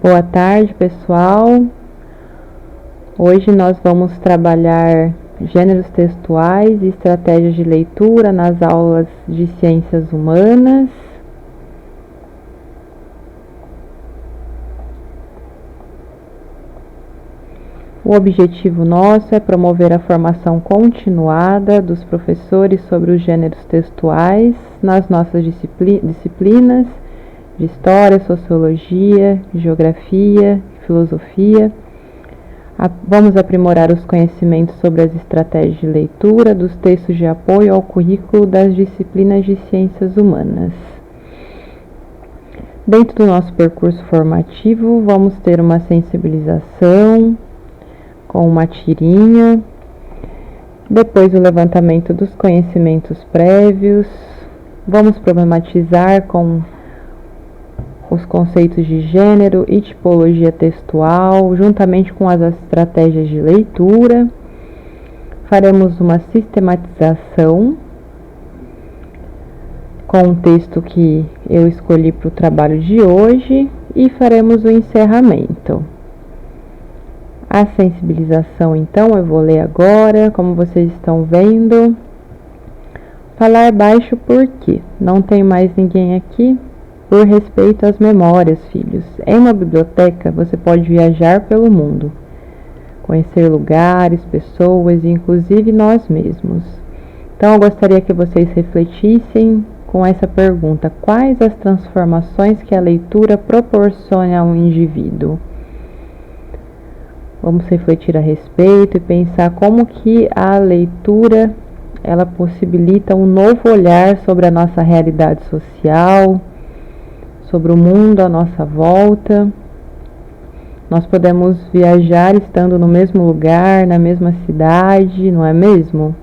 Boa tarde, pessoal. Hoje nós vamos trabalhar gêneros textuais e estratégias de leitura nas aulas de ciências humanas. O objetivo nosso é promover a formação continuada dos professores sobre os gêneros textuais nas nossas disciplinas de História, Sociologia, Geografia, Filosofia. Vamos aprimorar os conhecimentos sobre as estratégias de leitura dos textos de apoio ao currículo das disciplinas de Ciências Humanas. Dentro do nosso percurso formativo, vamos ter uma sensibilização com uma tirinha, depois o levantamento dos conhecimentos prévios, vamos problematizar com os conceitos de gênero e tipologia textual, juntamente com as estratégias de leitura. Faremos uma sistematização com o texto que eu escolhi para o trabalho de hoje e faremos o encerramento. A sensibilização, então, eu vou ler agora, como vocês estão vendo. Falar baixo porque não tem mais ninguém aqui. Por respeito às memórias, filhos. Em uma biblioteca, você pode viajar pelo mundo, conhecer lugares, pessoas e inclusive nós mesmos. Então, eu gostaria que vocês refletissem com essa pergunta: quais as transformações que a leitura proporciona a um indivíduo? Vamos refletir a respeito e pensar como que a leitura ela possibilita um novo olhar sobre a nossa realidade social, sobre o mundo à nossa volta. Nós podemos viajar estando no mesmo lugar, na mesma cidade, não é mesmo?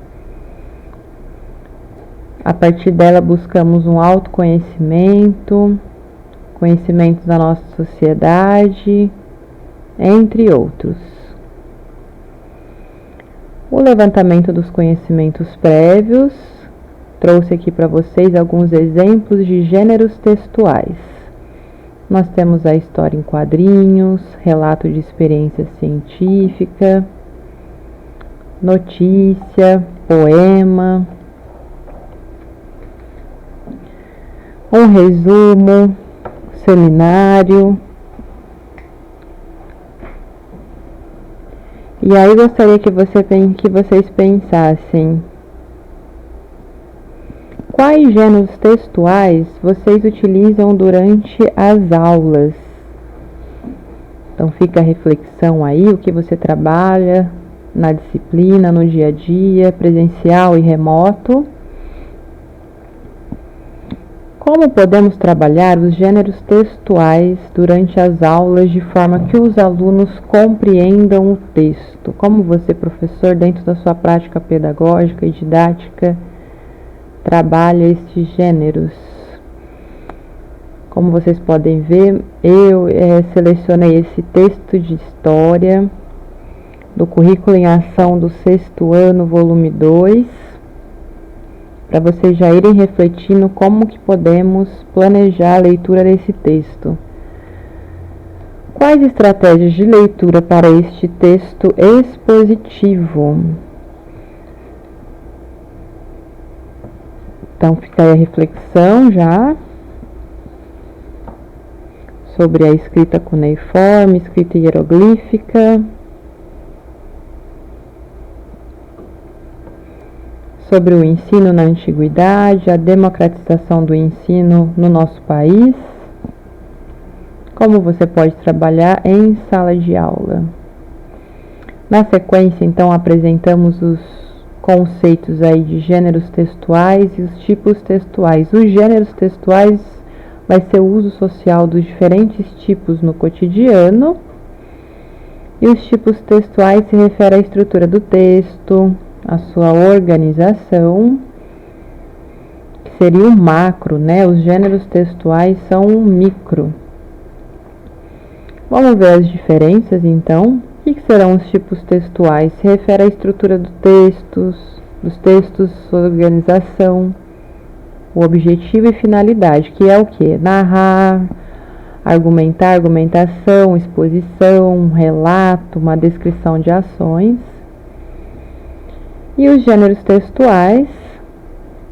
A partir dela buscamos um autoconhecimento, conhecimento da nossa sociedade, entre outros. O levantamento dos conhecimentos prévios trouxe aqui para vocês alguns exemplos de gêneros textuais. Nós temos a história em quadrinhos, relato de experiência científica, notícia, poema, um resumo, seminário. E aí gostaria que vocês pensassem: quais gêneros textuais vocês utilizam durante as aulas? Então fica a reflexão aí, o que você trabalha na disciplina, no dia a dia, presencial e remoto. Como podemos trabalhar os gêneros textuais durante as aulas de forma que os alunos compreendam o texto? Como você, professor, dentro da sua prática pedagógica e didática, trabalha estes gêneros? Como vocês podem ver, eu selecionei esse texto de história do Currículo em Ação do 6º ano, volume 2, para vocês já irem refletindo como que podemos planejar a leitura desse texto. Quais estratégias de leitura para este texto expositivo? Então fica aí a reflexão já sobre a escrita cuneiforme, escrita hieroglífica, sobre o ensino na antiguidade, a democratização do ensino no nosso país, como você pode trabalhar em sala de aula. Na sequência, então, apresentamos os conceitos aí de gêneros textuais e os tipos textuais. Os gêneros textuais vai ser o uso social dos diferentes tipos no cotidiano, e os tipos textuais se referem à estrutura do texto, a sua organização, que seria o macro, né? Os gêneros textuais são um micro. Vamos ver as diferenças, então. O que serão os tipos textuais? Se refere à estrutura dos textos, sua organização, o objetivo e finalidade, que é o quê? Narrar, argumentar, argumentação, exposição, relato, uma descrição de ações. E os gêneros textuais,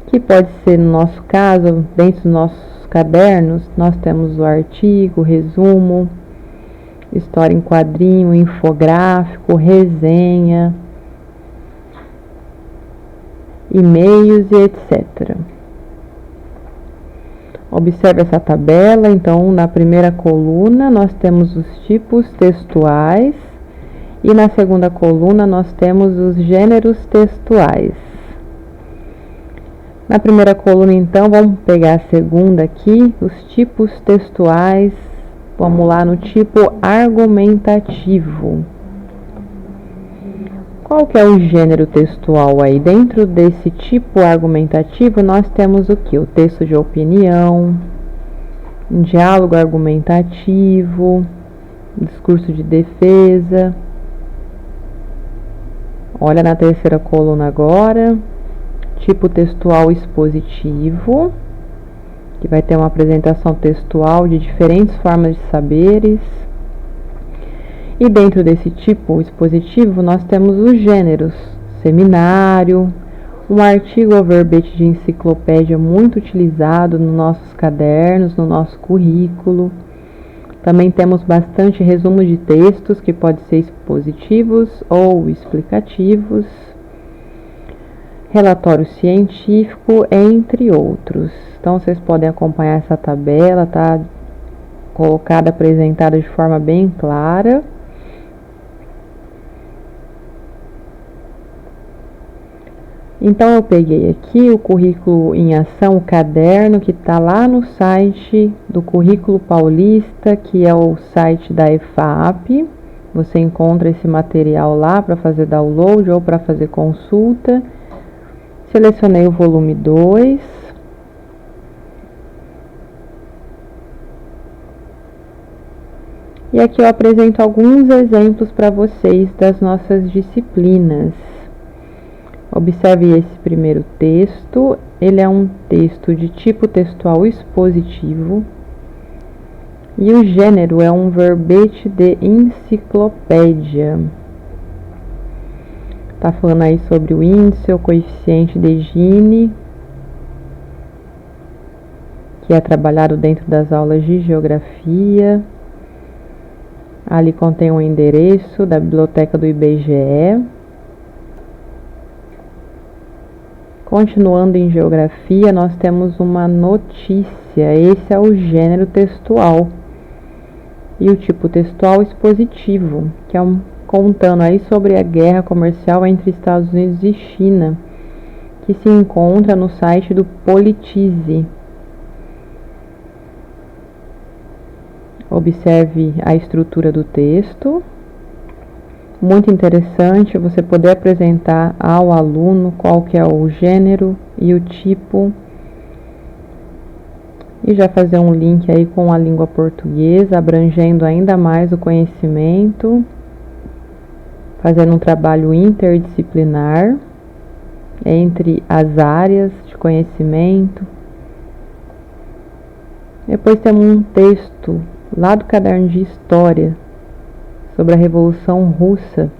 que pode ser, no nosso caso, dentro dos nossos cadernos, nós temos o artigo, resumo, história em quadrinho, infográfico, resenha, e-mails e etc. Observe essa tabela. Então, na primeira coluna nós temos os tipos textuais e na segunda coluna nós temos os gêneros textuais. Na primeira coluna, então, vamos pegar a segunda aqui, os tipos textuais. Vamos lá no tipo argumentativo. Qual que é o gênero textual aí? Dentro desse tipo argumentativo, nós temos o que? O texto de opinião, um diálogo argumentativo, discurso de defesa. Olha na terceira coluna agora, tipo textual expositivo, que vai ter uma apresentação textual de diferentes formas de saberes. E dentro desse tipo expositivo, nós temos os gêneros: seminário, um artigo ou verbete de enciclopédia muito utilizado nos nossos cadernos, no nosso currículo. Também temos bastante resumo de textos, que pode ser expositivos ou explicativos, relatório científico, entre outros. Então, vocês podem acompanhar essa tabela, tá colocada, apresentada de forma bem clara. Então, eu peguei aqui o currículo em ação, o caderno, que está lá no site do Currículo Paulista, que é o site da EFAP. Você encontra esse material lá para fazer download ou para fazer consulta. Selecionei o volume 2. E aqui eu apresento alguns exemplos para vocês das nossas disciplinas. Observe esse primeiro texto. Ele é um texto de tipo textual expositivo. E o gênero é um verbete de enciclopédia. Está falando aí sobre o índice, o coeficiente de Gini, que é trabalhado dentro das aulas de geografia. Ali contém um endereço da biblioteca do IBGE. Continuando em geografia, nós temos uma notícia. Esse é o gênero textual. E o tipo textual expositivo, que é contando aí sobre a guerra comercial entre Estados Unidos e China, que se encontra no site do Politize. Observe a estrutura do texto. Muito interessante você poder apresentar ao aluno qual que é o gênero e o tipo, e já fazer um link aí com a língua portuguesa, abrangendo ainda mais o conhecimento, fazendo um trabalho interdisciplinar entre as áreas de conhecimento. Depois temos um texto lá do caderno de história sobre a Revolução Russa,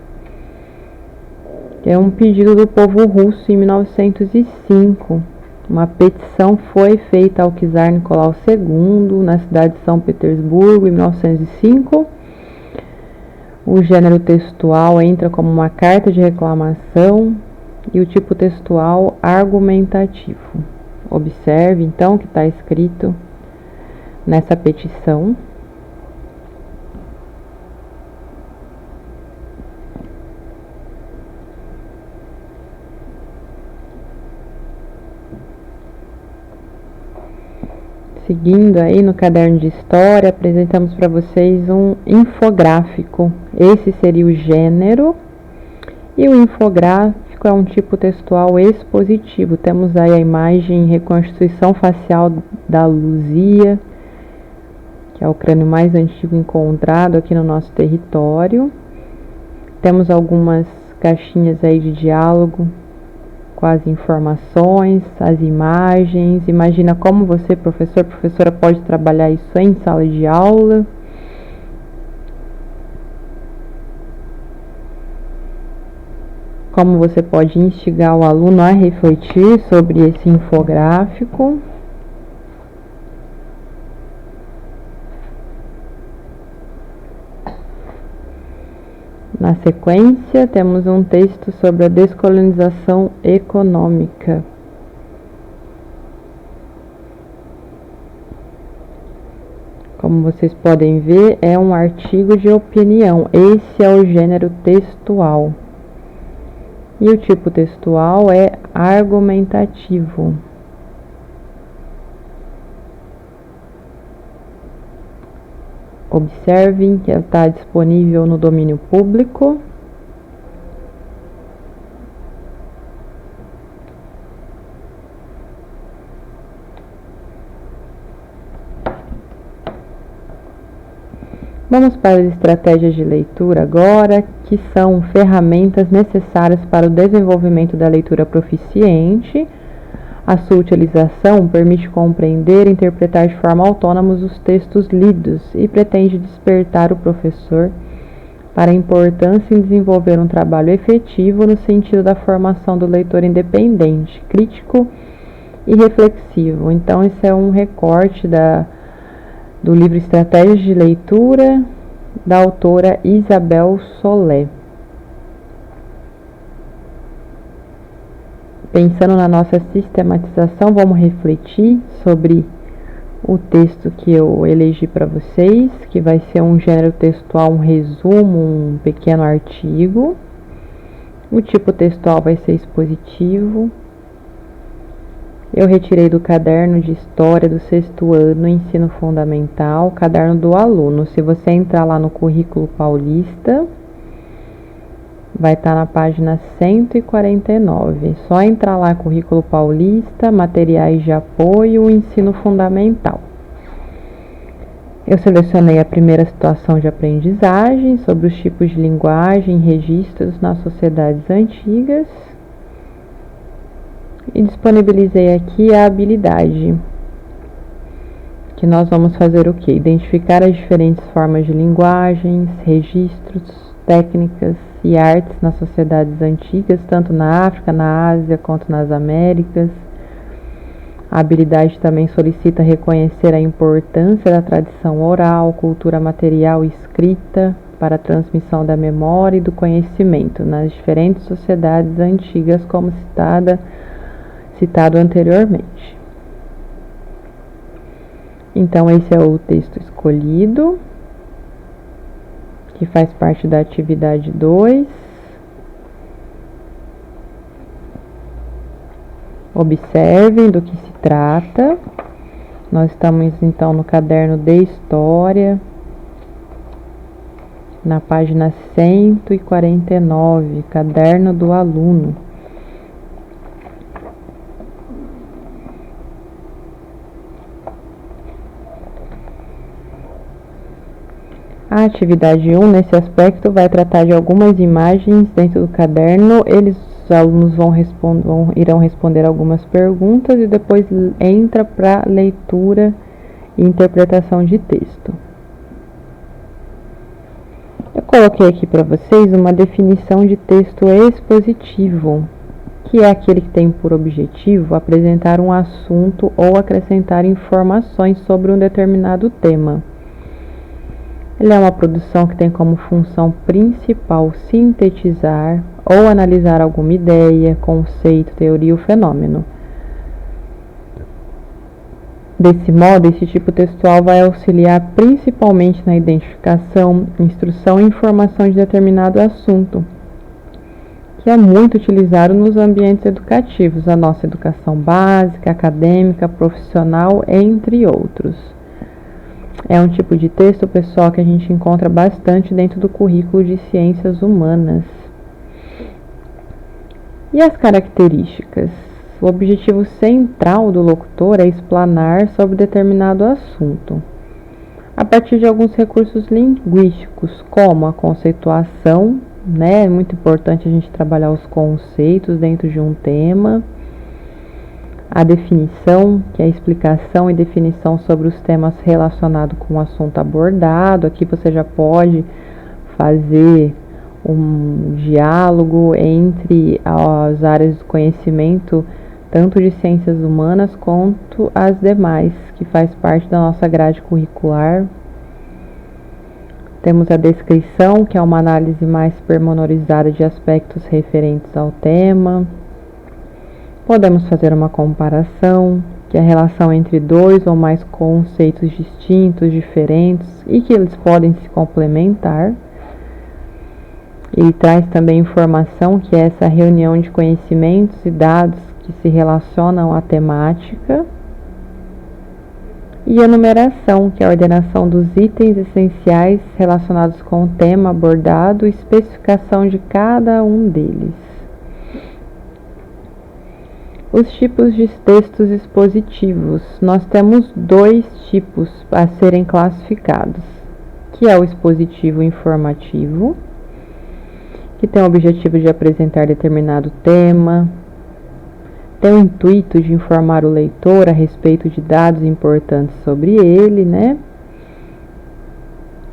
que é um pedido do povo russo em 1905. Uma petição foi feita ao czar Nicolau II na cidade de São Petersburgo em 1905. O gênero textual entra como uma carta de reclamação e o tipo textual argumentativo. Observe então o que está escrito nessa petição. Seguindo aí no caderno de história, apresentamos para vocês um infográfico. Esse seria o gênero. E o infográfico é um tipo textual expositivo. Temos aí a imagem reconstituição facial da Luzia, que é o crânio mais antigo encontrado aqui no nosso território. Temos algumas caixinhas aí de diálogo com as informações, as imagens. Imagina como você, professor, professora, pode trabalhar isso em sala de aula. Como você pode instigar o aluno a refletir sobre esse infográfico. Na sequência, temos um texto sobre a descolonização econômica. Como vocês podem ver, é um artigo de opinião. Esse é o gênero textual. E o tipo textual é argumentativo. Observem que está disponível no domínio público. Vamos para as estratégias de leitura agora, que são ferramentas necessárias para o desenvolvimento da leitura proficiente. A sua utilização permite compreender e interpretar de forma autônoma os textos lidos e pretende despertar o professor para a importância em desenvolver um trabalho efetivo no sentido da formação do leitor independente, crítico e reflexivo. Então, esse é um recorte do livro Estratégias de Leitura, da autora Isabel Solé. Pensando na nossa sistematização, vamos refletir sobre o texto que eu elegi para vocês, que vai ser um gênero textual, um resumo, um pequeno artigo. O tipo textual vai ser expositivo. Eu retirei do caderno de História do 6º ano, Ensino Fundamental, caderno do aluno. Se você entrar lá no Currículo Paulista, vai estar na página 149. Só entrar lá, Currículo Paulista, Materiais de Apoio, Ensino Fundamental. Eu selecionei a primeira situação de aprendizagem, sobre os tipos de linguagem e registros nas sociedades antigas. E disponibilizei aqui a habilidade, que nós vamos fazer o quê? Identificar as diferentes formas de linguagens, registros, técnicas e artes nas sociedades antigas, tanto na África, na Ásia, quanto nas Américas. A habilidade também solicita reconhecer a importância da tradição oral, cultura material e escrita para a transmissão da memória e do conhecimento nas diferentes sociedades antigas, como citado anteriormente. Então, esse é o texto escolhido, que faz parte da atividade 2. Observem do que se trata. Nós estamos então no caderno de História, na página 149, caderno do aluno. A atividade 1, nesse aspecto, vai tratar de algumas imagens dentro do caderno. Os alunos irão responder algumas perguntas e depois entra para leitura e interpretação de texto. Eu coloquei aqui para vocês uma definição de texto expositivo, que é aquele que tem por objetivo apresentar um assunto ou acrescentar informações sobre um determinado tema. Ele é uma produção que tem como função principal sintetizar ou analisar alguma ideia, conceito, teoria ou fenômeno. Desse modo, esse tipo textual vai auxiliar principalmente na identificação, instrução e informação de determinado assunto, que é muito utilizado nos ambientes educativos, a nossa educação básica, acadêmica, profissional, entre outros. É um tipo de texto, pessoal, que a gente encontra bastante dentro do currículo de Ciências Humanas. E as características? O objetivo central do locutor é explanar sobre determinado assunto, a partir de alguns recursos linguísticos, como a conceituação, né? É muito importante a gente trabalhar os conceitos dentro de um tema. A definição, que é a explicação e definição sobre os temas relacionados com o assunto abordado. Aqui você já pode fazer um diálogo entre as áreas do conhecimento, tanto de ciências humanas quanto as demais, que faz parte da nossa grade curricular. Temos a descrição, que é uma análise mais pormenorizada de aspectos referentes ao tema. Podemos fazer uma comparação, que é a relação entre dois ou mais conceitos distintos, diferentes, e que eles podem se complementar. Ele traz também informação, que é essa reunião de conhecimentos e dados que se relacionam à temática. E a numeração, que é a ordenação dos itens essenciais relacionados com o tema abordado e especificação de cada um deles. Os tipos de textos expositivos. Nós temos 2 tipos a serem classificados, que é o expositivo informativo, que tem o objetivo de apresentar determinado tema, tem o intuito de informar o leitor a respeito de dados importantes sobre ele, né?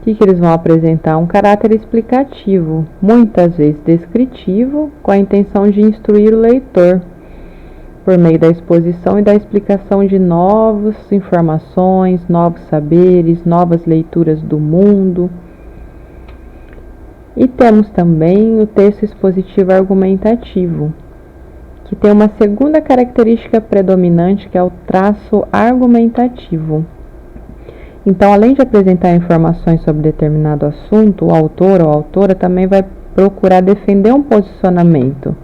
O que eles vão apresentar? Um caráter explicativo, muitas vezes descritivo, com a intenção de instruir o leitor, por meio da exposição e da explicação de novas informações, novos saberes, novas leituras do mundo. E temos também o texto expositivo argumentativo, que tem uma segunda característica predominante, que é o traço argumentativo. Então, além de apresentar informações sobre determinado assunto, o autor ou a autora também vai procurar defender um posicionamento.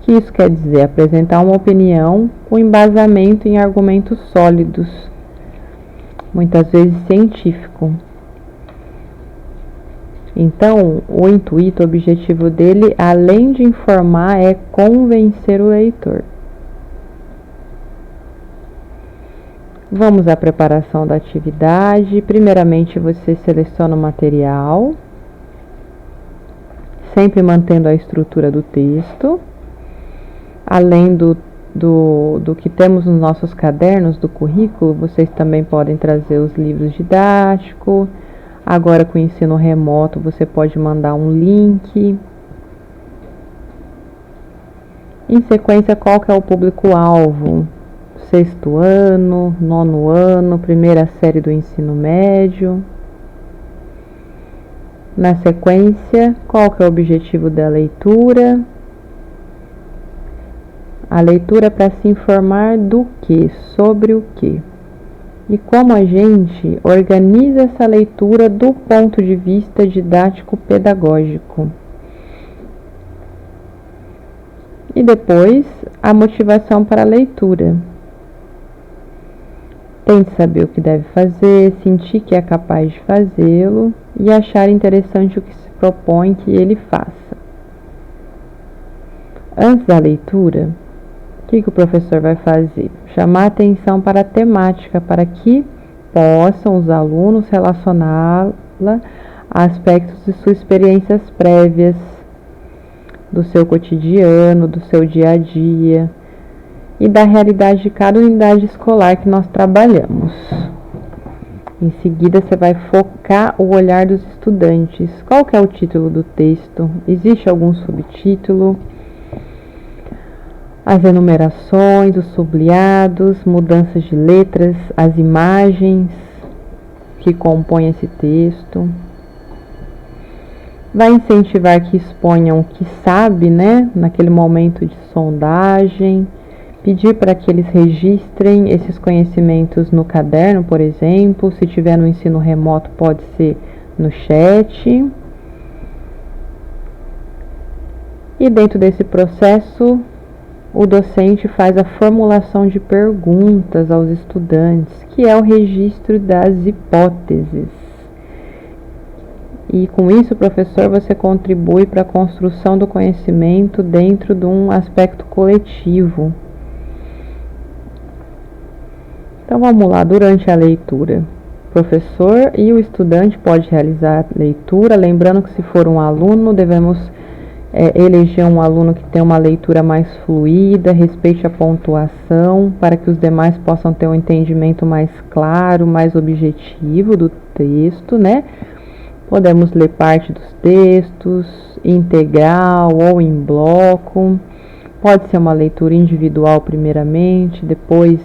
Que isso quer dizer? Apresentar uma opinião com embasamento em argumentos sólidos, muitas vezes científico. Então, o intuito, o objetivo dele, além de informar, é convencer o leitor. Vamos à preparação da atividade. Primeiramente, você seleciona o material, sempre mantendo a estrutura do texto. Além do que temos nos nossos cadernos do currículo, vocês também podem trazer os livros didáticos. Agora, com o ensino remoto, você pode mandar um link. Em sequência, qual que é o público-alvo? 6º ano, 9º ano, primeira série do ensino médio. Na sequência, qual que é o objetivo da leitura? A leitura para se informar do que? Sobre o que? E como a gente organiza essa leitura do ponto de vista didático-pedagógico. E depois, a motivação para a leitura. Tente saber o que deve fazer, sentir que é capaz de fazê-lo e achar interessante o que se propõe que ele faça. Antes da leitura, o que o professor vai fazer? Chamar atenção para a temática, para que possam os alunos relacioná-la a aspectos de suas experiências prévias, do seu cotidiano, do seu dia a dia e da realidade de cada unidade escolar que nós trabalhamos. Em seguida, você vai focar o olhar dos estudantes. Qual que é o título do texto? Existe algum subtítulo? As enumerações, os sublinhados, mudanças de letras, as imagens que compõem esse texto. Vai incentivar que exponham o que sabe, né, naquele momento de sondagem. Pedir para que eles registrem esses conhecimentos no caderno, por exemplo. Se tiver no ensino remoto, pode ser no chat. E dentro desse processo, o docente faz a formulação de perguntas aos estudantes, que é o registro das hipóteses. E com isso, professor, você contribui para a construção do conhecimento dentro de um aspecto coletivo. Então vamos lá, durante a leitura, o professor e o estudante pode realizar a leitura, lembrando que se for um aluno, devemos eleger um aluno que tenha uma leitura mais fluida, respeite a pontuação, para que os demais possam ter um entendimento mais claro, mais objetivo do texto, né? Podemos ler parte dos textos, integral ou em bloco. Pode ser uma leitura individual primeiramente, depois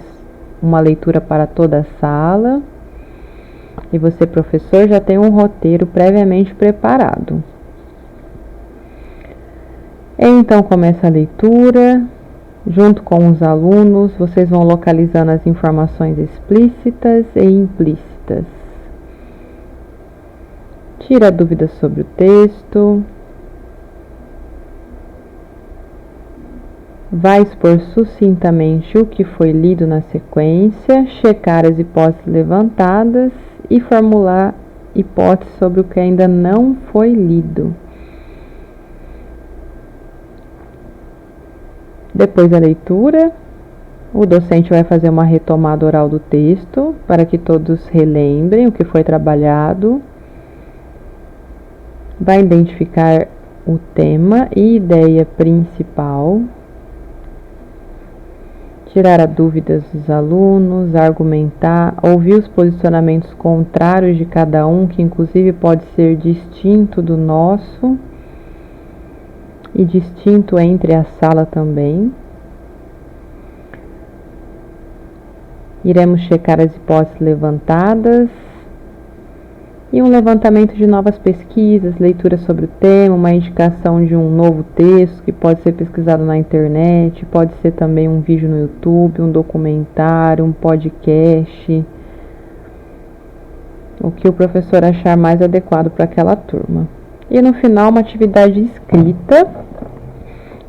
uma leitura para toda a sala. E você, professor, já tem um roteiro previamente preparado. Então começa a leitura, junto com os alunos, vocês vão localizando as informações explícitas e implícitas. Tira dúvidas sobre o texto. Vai expor sucintamente o que foi lido na sequência, checar as hipóteses levantadas e formular hipóteses sobre o que ainda não foi lido. Depois da leitura, o docente vai fazer uma retomada oral do texto para que todos relembrem o que foi trabalhado. Vai identificar o tema e ideia principal. Tirar as dúvidas dos alunos, argumentar, ouvir os posicionamentos contrários de cada um, que inclusive pode ser distinto do nosso e distinto entre a sala também. Iremos checar as hipóteses levantadas e um levantamento de novas pesquisas, leitura sobre o tema, uma indicação de um novo texto que pode ser pesquisado na internet, pode ser também um vídeo no YouTube, um documentário, um podcast, o que o professor achar mais adequado para aquela turma. E no final, uma atividade escrita,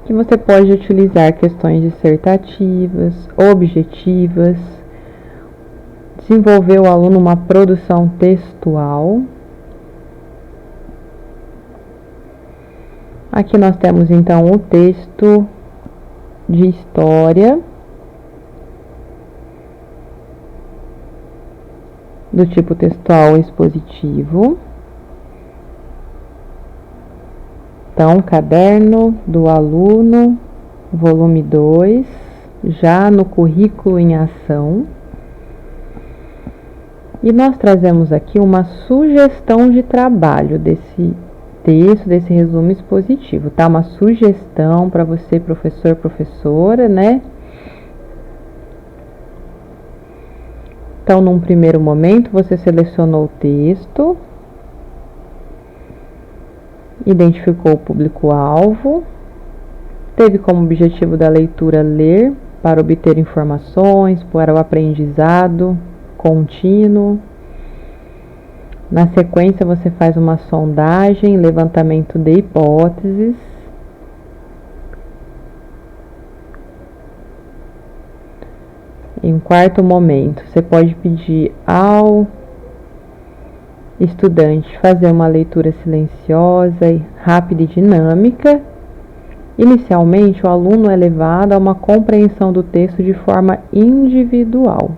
que você pode utilizar questões dissertativas, objetivas, desenvolver o aluno uma produção textual. Aqui nós temos então o texto de história, do tipo textual expositivo. Então, caderno do aluno, volume 2, já no currículo em ação. E nós trazemos aqui uma sugestão de trabalho desse texto, desse resumo expositivo, tá? Uma sugestão para você, professor, professora, né? Então, num primeiro momento, você selecionou o texto, identificou o público-alvo, teve como objetivo da leitura ler para obter informações, para o aprendizado contínuo. Na sequência, você faz uma sondagem, levantamento de hipóteses. Em quarto momento, você pode pedir ao estudante fazer uma leitura silenciosa, rápida e dinâmica. Inicialmente, o aluno é levado a uma compreensão do texto de forma individual.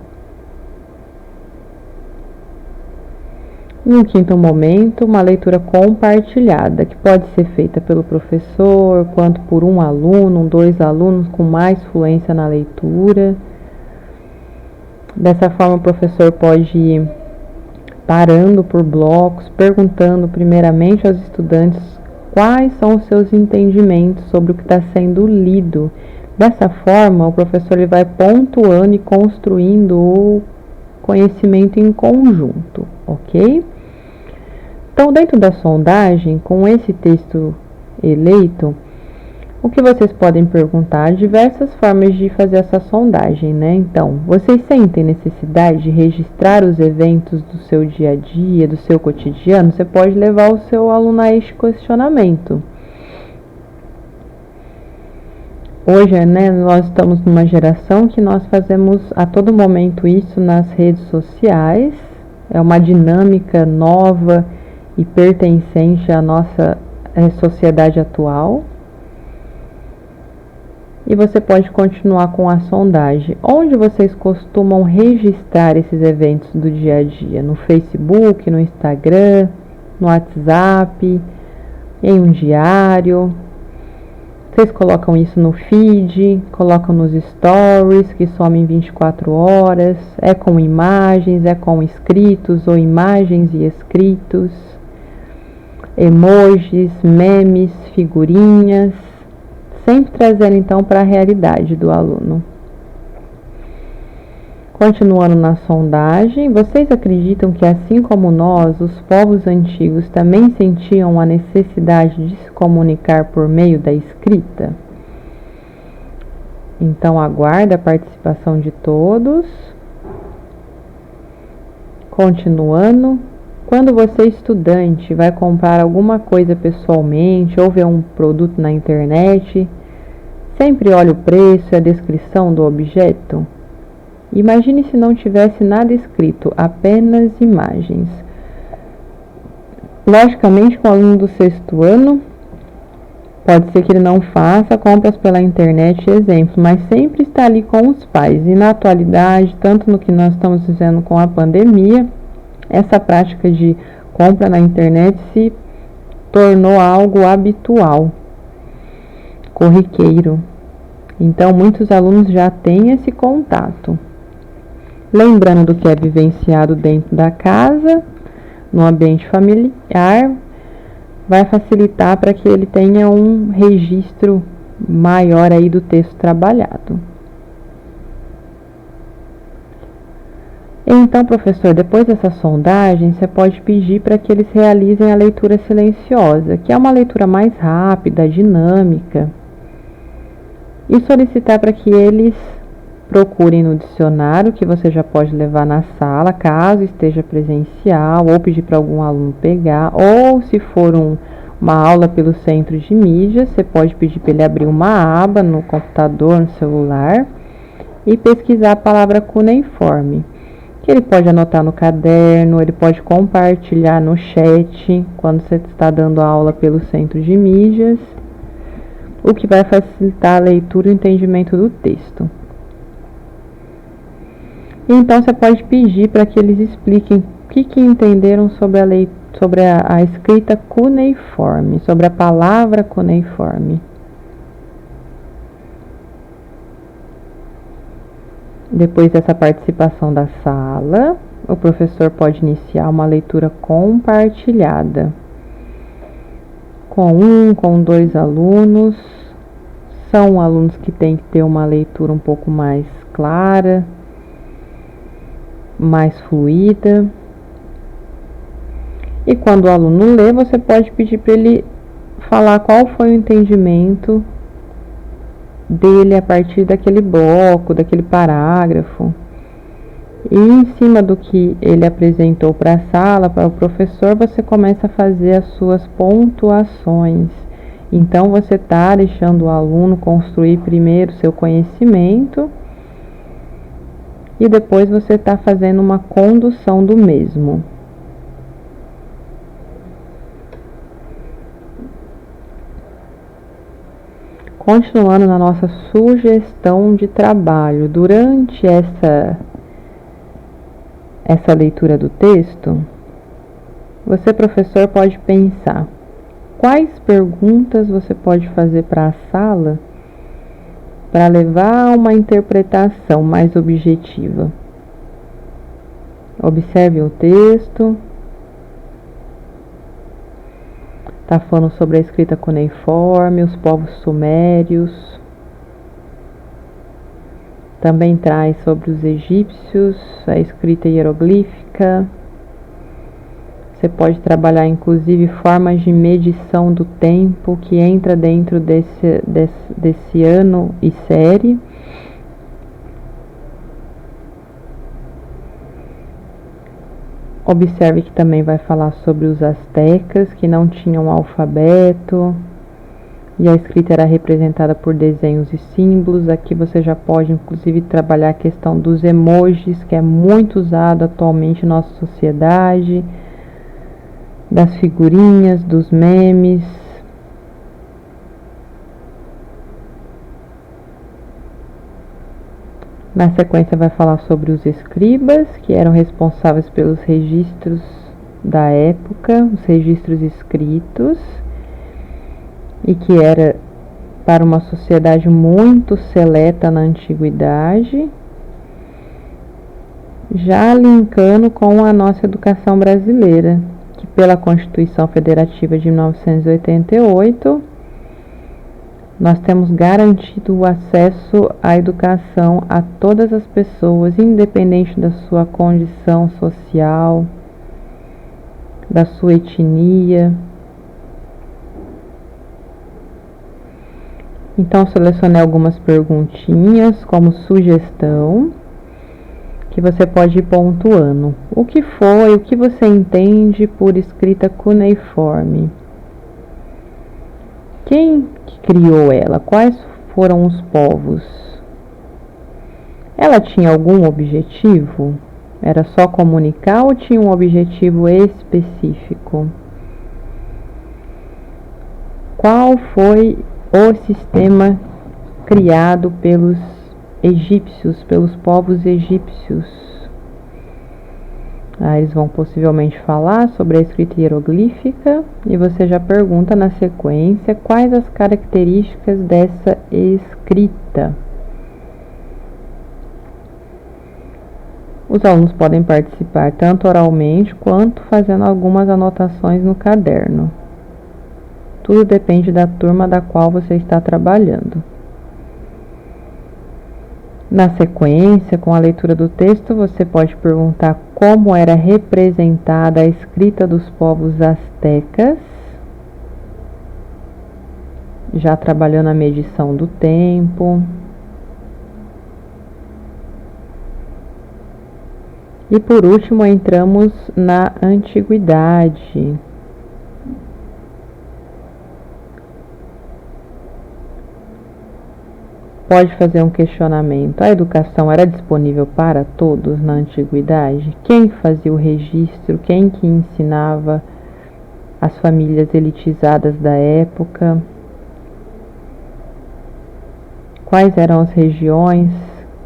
Em um quinto momento, uma leitura compartilhada, que pode ser feita pelo professor, quanto por um aluno, 2 alunos com mais fluência na leitura. Dessa forma, o professor pode ir parando por blocos, perguntando primeiramente aos estudantes quais são os seus entendimentos sobre o que está sendo lido. Dessa forma, o professor ele vai pontuando e construindo o conhecimento em conjunto, ok? Então, dentro da sondagem, com esse texto eleito, o que vocês podem perguntar? Diversas formas de fazer essa sondagem, né? Então, vocês sentem necessidade de registrar os eventos do seu dia a dia, do seu cotidiano? Você pode levar o seu aluno a este questionamento. Hoje, né, nós estamos numa geração que nós fazemos a todo momento isso nas redes sociais. É uma dinâmica nova e pertencente à nossa sociedade atual. E você pode continuar com a sondagem. Onde vocês costumam registrar esses eventos do dia a dia? No Facebook, no Instagram, no WhatsApp, em um diário? Vocês colocam isso no feed, colocam nos stories, que somem 24 horas, é com imagens, é com escritos ou imagens e escritos, emojis, memes, figurinhas, sempre trazendo então para a realidade do aluno. Continuando na sondagem, vocês acreditam que assim como nós, os povos antigos também sentiam a necessidade de se comunicar por meio da escrita? Então aguardo a participação de todos. Continuando, quando você estudante vai comprar alguma coisa pessoalmente ou ver um produto na internet, sempre olha o preço e a descrição do objeto? Imagine se não tivesse nada escrito, apenas imagens. Logicamente, com o aluno do 6º ano, pode ser que ele não faça compras pela internet, exemplo, mas sempre está ali com os pais. E na atualidade, tanto no que nós estamos fazendo com a pandemia, essa prática de compra na internet se tornou algo habitual, corriqueiro. Então, muitos alunos já têm esse contato. Lembrando do que é vivenciado dentro da casa, no ambiente familiar, vai facilitar para que ele tenha um registro maior aí do texto trabalhado. Então, professor, depois dessa sondagem, você pode pedir para que eles realizem a leitura silenciosa, que é uma leitura mais rápida, dinâmica, e solicitar para que eles procurem no dicionário, que você já pode levar na sala, caso esteja presencial, ou pedir para algum aluno pegar, ou se for uma aula pelo centro de mídias, você pode pedir para ele abrir uma aba no computador, no celular, e pesquisar a palavra cuneiforme, que ele pode anotar no caderno, ele pode compartilhar no chat, quando você está dando aula pelo centro de mídias, o que vai facilitar a leitura e o entendimento do texto. Então, você pode pedir para que eles expliquem o que entenderam sobre a escrita cuneiforme, sobre a palavra cuneiforme. Depois dessa participação da sala, o professor pode iniciar uma leitura compartilhada com 2 alunos. São alunos que têm que ter uma leitura um pouco mais clara, mais fluida. E quando o aluno lê, você pode pedir para ele falar qual foi o entendimento dele a partir daquele bloco, daquele parágrafo. E em cima do que ele apresentou para a sala, para o professor, você começa a fazer as suas pontuações. Então, você está deixando o aluno construir primeiro seu conhecimento e depois você está fazendo uma condução do mesmo. Continuando na nossa sugestão de trabalho, durante essa leitura do texto, você, professor, pode pensar quais perguntas você pode fazer para a sala para levar a uma interpretação mais objetiva. Observe o texto. Está falando sobre a escrita cuneiforme, os povos sumérios. Também traz sobre os egípcios, a escrita hieroglífica. Você pode trabalhar inclusive formas de medição do tempo que entra dentro desse ano e série. Observe que também vai falar sobre os astecas, que não tinham alfabeto, e a escrita era representada por desenhos e símbolos. Aqui você já pode inclusive trabalhar a questão dos emojis, que é muito usado atualmente em nossa sociedade, das figurinhas, dos memes. Na sequência vai falar sobre os escribas, que eram responsáveis pelos registros da época, os registros escritos, e que era para uma sociedade muito seleta na antiguidade, já linkando com a nossa educação brasileira, que pela Constituição Federativa de 1988, nós temos garantido o acesso à educação a todas as pessoas, independente da sua condição social, da sua etnia. Então, selecionei algumas perguntinhas como sugestão, que você pode ir pontuando. O que foi, o que você entende por escrita cuneiforme? Quem que criou ela? Quais foram os povos? Ela tinha algum objetivo? Era só comunicar ou tinha um objetivo específico? Qual foi o sistema criado pelos egípcios, pelos povos egípcios? Eles vão possivelmente falar sobre a escrita hieroglífica e você já pergunta na sequência quais as características dessa escrita. Os alunos podem participar tanto oralmente quanto fazendo algumas anotações no caderno. Tudo depende da turma da qual você está trabalhando. Na sequência, com a leitura do texto, você pode perguntar como era representada a escrita dos povos astecas, já trabalhando a medição do tempo. E por último, entramos na antiguidade. Pode fazer um questionamento. A educação era disponível para todos na antiguidade? Quem fazia o registro? Quem que ensinava as famílias elitizadas da época? Quais eram as regiões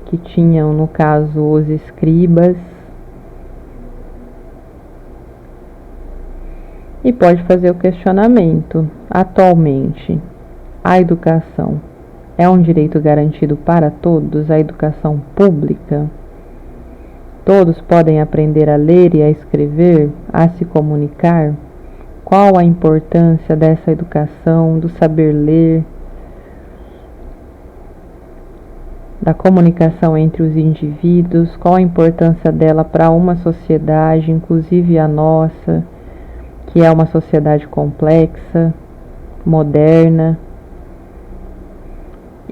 que tinham, no caso, os escribas? E pode fazer o questionamento. Atualmente, a educação é um direito garantido para todos, a educação pública? Todos podem aprender a ler e a escrever, a se comunicar? Qual a importância dessa educação, do saber ler, da comunicação entre os indivíduos? Qual a importância dela para uma sociedade, inclusive a nossa, que é uma sociedade complexa, moderna,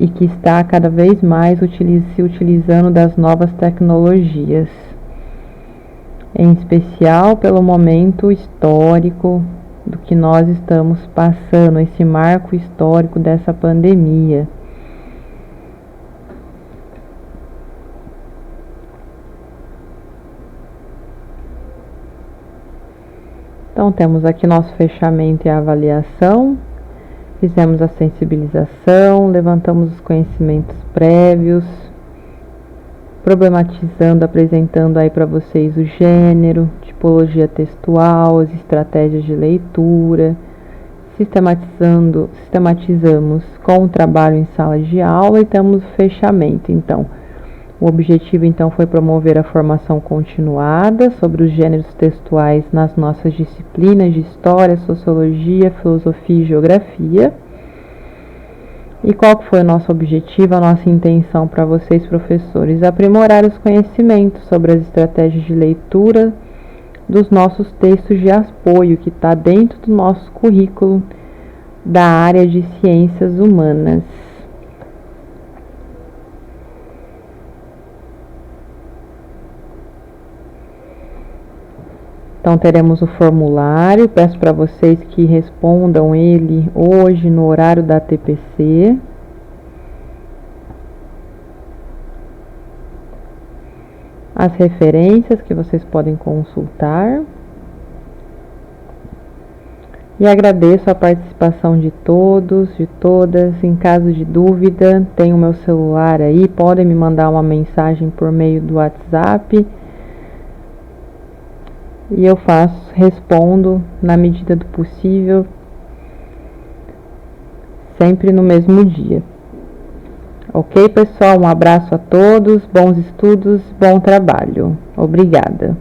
e que está cada vez mais se utilizando das novas tecnologias, em especial pelo momento histórico do que nós estamos passando, esse marco histórico dessa pandemia. Então, temos aqui nosso fechamento e a avaliação. Fizemos a sensibilização, levantamos os conhecimentos prévios, problematizando, apresentando aí para vocês o gênero, tipologia textual, as estratégias de leitura, sistematizamos com o trabalho em sala de aula e temos o fechamento. Então, o objetivo então foi promover a formação continuada sobre os gêneros textuais nas nossas disciplinas de História, Sociologia, Filosofia e Geografia. E qual que foi o nosso objetivo, a nossa intenção para vocês, professores? Aprimorar os conhecimentos sobre as estratégias de leitura dos nossos textos de apoio, que está dentro do nosso currículo da área de Ciências Humanas. Então, teremos o formulário, peço para vocês que respondam ele hoje no horário da TPC. As referências que vocês podem consultar. E agradeço a participação de todos, de todas. Em caso de dúvida, tem o meu celular aí, podem me mandar uma mensagem por meio do WhatsApp. E eu respondo na medida do possível. sempre no mesmo dia. Ok, pessoal? Um abraço a todos, bons estudos, bom trabalho. Obrigada.